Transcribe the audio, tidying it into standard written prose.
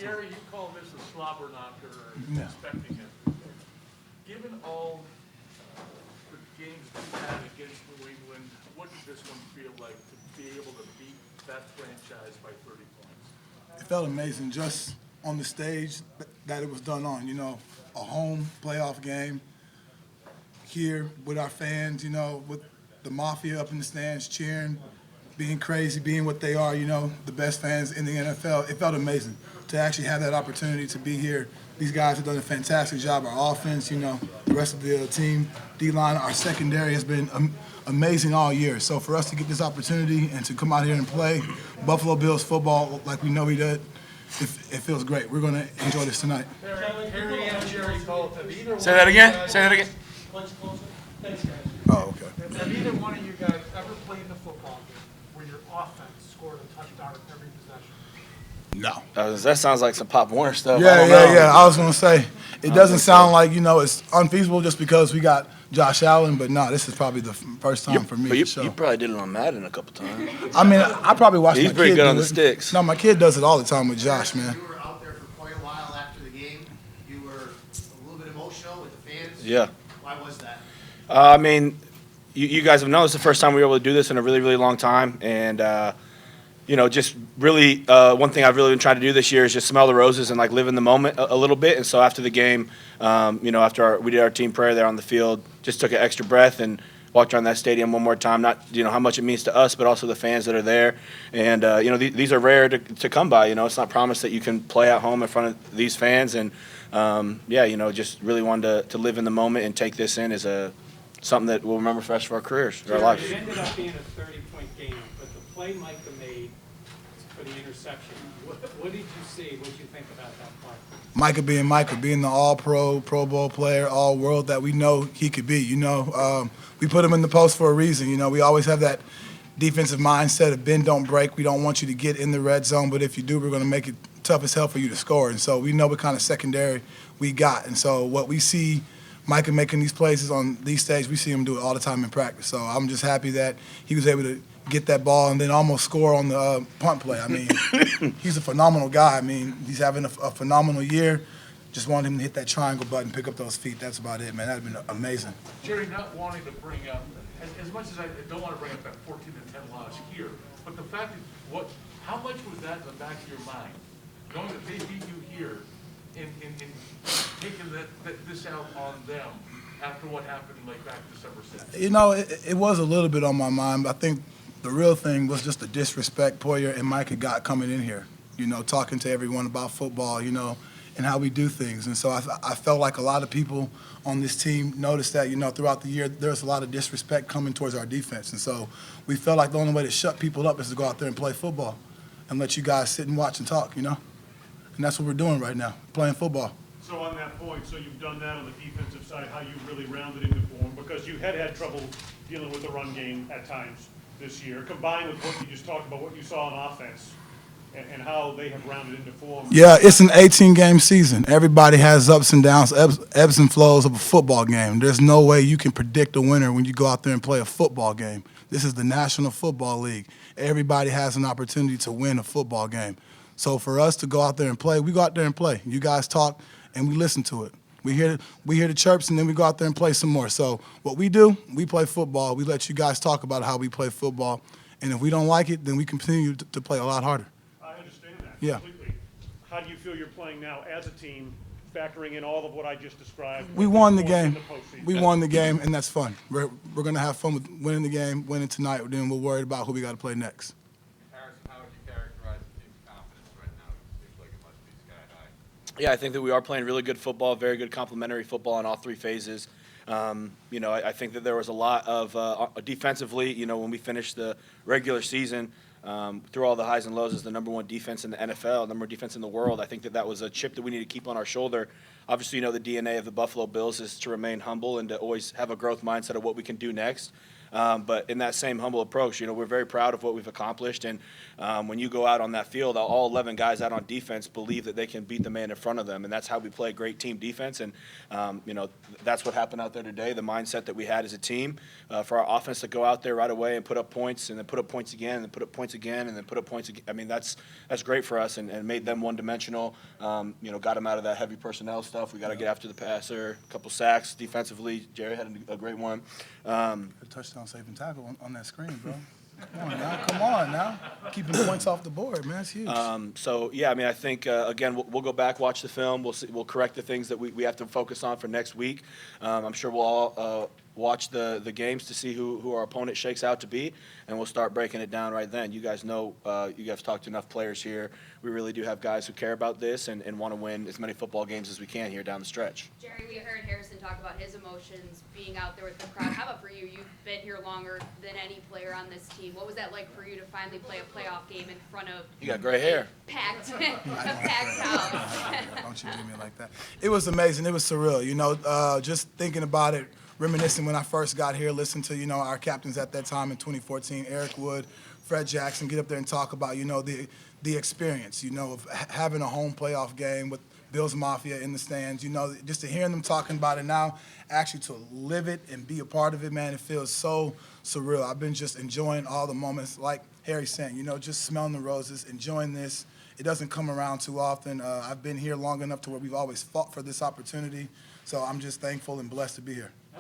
Gary, you call this a slobber knocker or No. expecting it. Given all the games we've had against New England, what did this one feel like to be able to beat that franchise by 30 points? It felt amazing just on the stage that it was done on, a home playoff game here with our fans, with the Mafia up in the stands cheering, being crazy, being what they are, the best fans in the NFL. It felt amazing to actually have that opportunity to be here. These guys have done a fantastic job. Our offense, the rest of the team, D-line, our secondary has been amazing all year. So for us to get this opportunity and to come out here and play Buffalo Bills football like we know we did, it feels great. We're going to enjoy this tonight. Harry and Jerry both, have either one Say that again. Say that again. Much closer. Thanks, guys. Oh, okay. Have either one of you guys ever played in a football game where your offense scored a touchdown at every possession? No. That sounds like some Pop Warner stuff. Yeah. I was going to say, it doesn't sound like, it's unfeasible just because we got Josh Allen, but no, this is probably the first time for me. But for sure. you probably did it on Madden a couple times. I mean, I probably watched my kid He's pretty good on do the it. sticks. No, my kid does it all the time with Josh, man. You were out there for quite a while after the game. You were a little bit emotional with the fans. Yeah. Why was that? I mean, you guys have known it's the first time we were able to do this in a really, really long time. And, just really one thing I've really been trying to do this year is just smell the roses and, live in the moment a little bit. And so after the game, after we did our team prayer there on the field, just took an extra breath and walked around that stadium one more time. Not, how much it means to us, but also the fans that are there. And, these are rare to come by. It's not promised that you can play at home in front of these fans. And, just really wanted to live in the moment and take this in as something that we'll remember for the rest of our careers, our lives. It ended up being a 30-point game, but the play Micah made for the interception, what did you see? What did you think about that play? Micah being the all-pro, Pro Bowl player, all-world that we know he could be. We put him in the post for a reason. We always have that defensive mindset of bend, don't break. We don't want you to get in the red zone, but if you do, we're going to make it tough as hell for you to score. And so we know what kind of secondary we got. And so what we see Micah making these plays on these stages, we see him do it all the time in practice. So I'm just happy that he was able to get that ball and then almost score on the punt play. I mean, he's a phenomenal guy. I mean, he's having a phenomenal year. Just wanted him to hit that triangle button, pick up those feet. That's about it, man. That would have been amazing. Jerry, not wanting to bring up, as much as I don't want to bring up that 14-10 loss here, but the fact is, how much was that in the back of your mind, knowing that they beat you here in taking this out on them after what happened back December 6th? It was a little bit on my mind, but I think the real thing was just the disrespect Poyer and Micah got coming in here, talking to everyone about football, and how we do things. And so I felt like a lot of people on this team noticed that, throughout the year, there's a lot of disrespect coming towards our defense. And so we felt like the only way to shut people up is to go out there and play football and let you guys sit and watch and talk, And that's what we're doing right now, playing football. So on that point, so you've done that on the defensive side, how you really rounded into form, because you had trouble dealing with the run game at times this year, combined with what you just talked about, what you saw on offense, and how they have rounded into form. Yeah, it's an 18-game season. Everybody has ups and downs, ebbs and flows of a football game. There's no way you can predict a winner when you go out there and play a football game. This is the National Football League. Everybody has an opportunity to win a football game. So for us to go out there and play, we go out there and play. You guys talk, and we listen to it. We hear the chirps, and then we go out there and play some more. So what we do, we play football. We let you guys talk about how we play football. And if we don't like it, then we continue to play a lot harder. I understand that Yeah. completely. How do you feel you're playing now as a team, factoring in all of what I just described? We won the in game. postseason? We won the game, and that's fun. We're going to have fun with winning the game, winning tonight. Then we're worried about who we got to play next. Harrison, how would you characterize the team's confidence right now? It seems like it must be sky high. Yeah, I think that we are playing really good football, very good complementary football in all three phases. I think that there was a lot of defensively, when we finished the regular season, through all the highs and lows as the number one defense in the NFL, number one defense in the world. I think that was a chip that we need to keep on our shoulder. Obviously, the DNA of the Buffalo Bills is to remain humble and to always have a growth mindset of what we can do next. But in that same humble approach, we're very proud of what we've accomplished. And when you go out on that field, all 11 guys out on defense believe that they can beat the man in front of them, and that's how we play great team defense. And that's what happened out there today. The mindset that we had as a team for our offense to go out there right away and put up points, and then put up points again, and then put up points again, and then put up points again. I mean, that's great for us, and made them one-dimensional. Got them out of that heavy personnel stuff. We got to get after the passer. A couple sacks defensively. Jerry had a great one. A touchdown saving tackle on that screen, bro. Come on now. Keeping points off the board, man. It's huge. I think, again, we'll go back, watch the film. We'll correct the things that we have to focus on for next week. I'm sure we'll all watch the games to see who our opponent shakes out to be, and we'll start breaking it down right then. You guys know, you guys talked to enough players here. We really do have guys who care about this and want to win as many football games as we can here down the stretch. Jerry, we heard Harrison talk about his emotions being out there with the crowd. How about for you? You've been here longer than any player on this team. What was that like for you to finally play a playoff game in front of You got gray hair. packed house? Don't you do me like that. It was amazing. It was surreal. Just thinking about it, reminiscing when I first got here, listening to, our captains at that time in 2014, Eric Wood, Fred Jackson, get up there and talk about, the experience, of having a home playoff game with Bills Mafia in the stands, just to hearing them talking about it now, actually to live it and be a part of it, man, it feels so surreal. I've been just enjoying all the moments, like Harry's saying, just smelling the roses, enjoying this. It doesn't come around too often. I've been here long enough to where we've always fought for this opportunity, so I'm just thankful and blessed to be here.